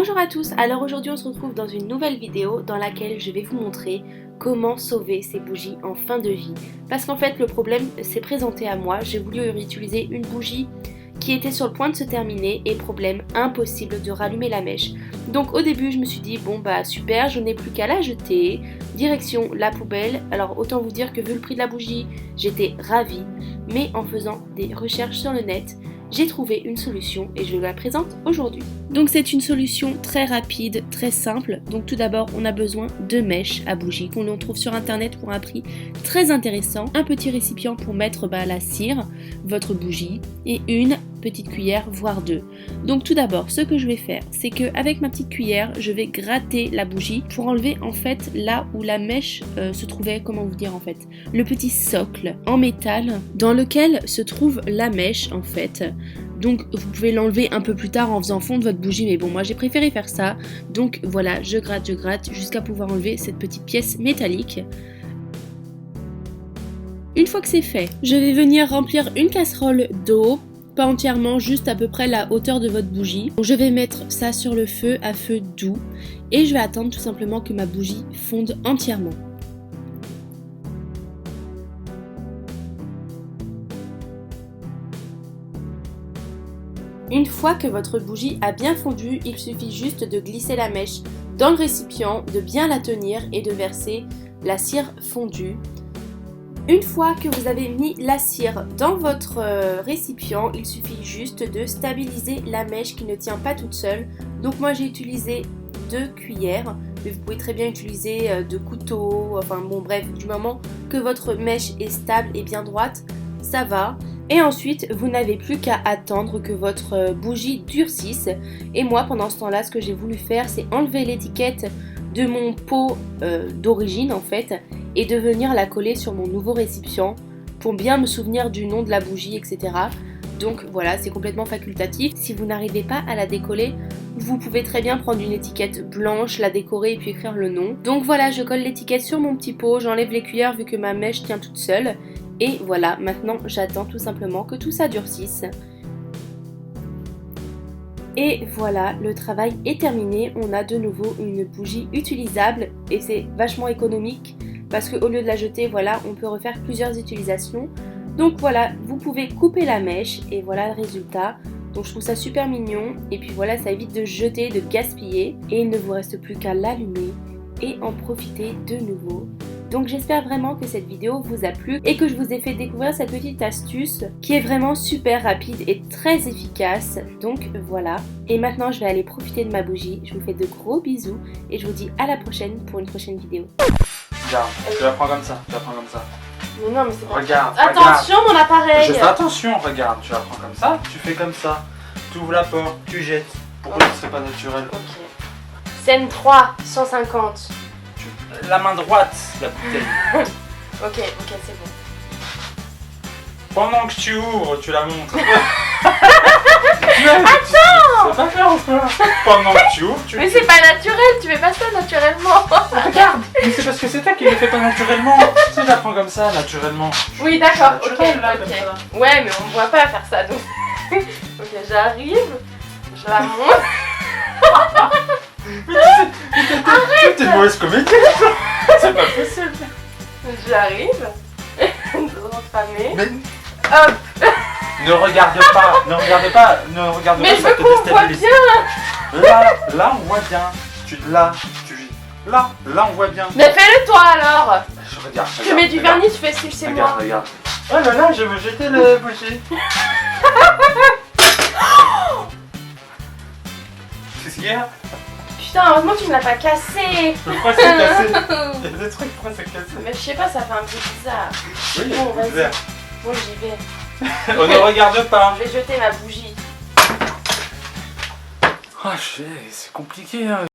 Bonjour à tous, alors aujourd'hui on se retrouve dans une nouvelle vidéo dans laquelle je vais vous montrer comment sauver ces bougies en fin de vie. Parce qu'en fait le problème s'est présenté à moi, j'ai voulu réutiliser une bougie qui était sur le point de se terminer et problème, impossible de rallumer la mèche. Donc au début je me suis dit bon bah super, je n'ai plus qu'à la jeter, direction la poubelle. Alors autant vous dire que vu le prix de la bougie, j'étais ravie, mais en faisant des recherches sur le net, j'ai trouvé une solution et je vous la présente aujourd'hui. Donc c'est une solution très rapide, très simple. Donc tout d'abord on a besoin de mèches à bougie qu'on trouve sur internet pour un prix très intéressant. Un petit récipient pour mettre la cire, votre bougie et une petite cuillère voire deux. Donc tout d'abord ce que je vais faire c'est que avec ma petite cuillère je vais gratter la bougie pour enlever en fait là où la mèche se trouvait, comment vous dire en fait, le petit socle en métal dans lequel se trouve la mèche en fait. Donc vous pouvez l'enlever un peu plus tard en faisant fondre votre bougie, mais bon moi j'ai préféré faire ça. Donc voilà, je gratte jusqu'à pouvoir enlever cette petite pièce métallique. Une fois que c'est fait, je vais venir remplir une casserole d'eau, pas entièrement, juste à peu près la hauteur de votre bougie. Donc, je vais mettre ça sur le feu à feu doux et je vais attendre tout simplement que ma bougie fonde entièrement. Une fois que votre bougie a bien fondu, il suffit juste de glisser la mèche dans le récipient, de bien la tenir et de verser la cire fondue. Une fois que vous avez mis la cire dans votre récipient, il suffit juste de stabiliser la mèche qui ne tient pas toute seule. Donc moi j'ai utilisé 2 cuillères, mais vous pouvez très bien utiliser 2 couteaux, enfin bon bref, du moment que votre mèche est stable et bien droite, ça va. Et ensuite, vous n'avez plus qu'à attendre que votre bougie durcisse. Et moi, pendant ce temps-là, ce que j'ai voulu faire, c'est enlever l'étiquette de mon pot d'origine en fait et de venir la coller sur mon nouveau récipient pour bien me souvenir du nom de la bougie, etc. Donc voilà, c'est complètement facultatif. Si vous n'arrivez pas à la décoller, vous pouvez très bien prendre une étiquette blanche, la décorer et puis écrire le nom. Donc voilà, je colle l'étiquette sur mon petit pot, j'enlève les cuillères vu que ma mèche tient toute seule. Et voilà, maintenant j'attends tout simplement que tout ça durcisse. Et voilà, le travail est terminé. On a de nouveau une bougie utilisable et c'est vachement économique parce qu'au lieu de la jeter, voilà, on peut refaire plusieurs utilisations. Donc voilà, vous pouvez couper la mèche et voilà le résultat. Donc je trouve ça super mignon et puis voilà, ça évite de jeter, de gaspiller et il ne vous reste plus qu'à l'allumer et en profiter de nouveau. Donc j'espère vraiment que cette vidéo vous a plu et que je vous ai fait découvrir cette petite astuce qui est vraiment super rapide et très efficace. Donc voilà. Et maintenant je vais aller profiter de ma bougie. Je vous fais de gros bisous et je vous dis à la prochaine pour une prochaine vidéo. Regarde, tu la prends comme ça, tu la prends comme ça. Mais non mais c'est pas... Regarde, attention regarde. mon appareil. Je fais attention, regarde, tu la prends comme ça, tu fais comme ça. Tu ouvres la porte, tu jettes. Pourquoi ce serait pas naturel? Ok. Scène 3, 150. La main droite, la bouteille. Ok, c'est bon. Pendant que tu ouvres, tu la montres. Attends! C'est pas faire en soi. Pendant que tu ouvres, tu... Mais c'est pas naturel, tu fais pas ça naturellement. Regarde, mais c'est parce que c'est toi qui le fais pas naturellement. Tu sais, je la prends comme ça, naturellement. Oui d'accord, Naturel, là, ok. comme ça. Ouais mais on me voit pas faire ça donc. Ok, j'arrive, je la montre. Arrête! T'es une mauvaise comédienne. C'est pas possible. J'arrive. Entamée. Mais Hop. ne regarde pas, ne regarde pas, ne regarde Mais pas. je Ça veux te qu'on voit déstabilise. bien. Là, on voit bien. Là, on voit bien. Mais fais-le toi alors. Je regarde. Tu mets du vernis, tu fais style chez moi. Regarde. Oh là là, je veux jeter le bougie. Qu'est-ce qu'il y a? Putain, heureusement que tu me l'as pas cassé. Pourquoi c'est cassé? Il y a des trucs, pourquoi c'est cassé? Mais je sais pas, ça fait un peu bizarre. Oui, il y a Bon, des vas-y. verres. Bon, j'y vais. On ne regarde pas. Je vais jeter ma bougie. Oh, c'est compliqué, hein.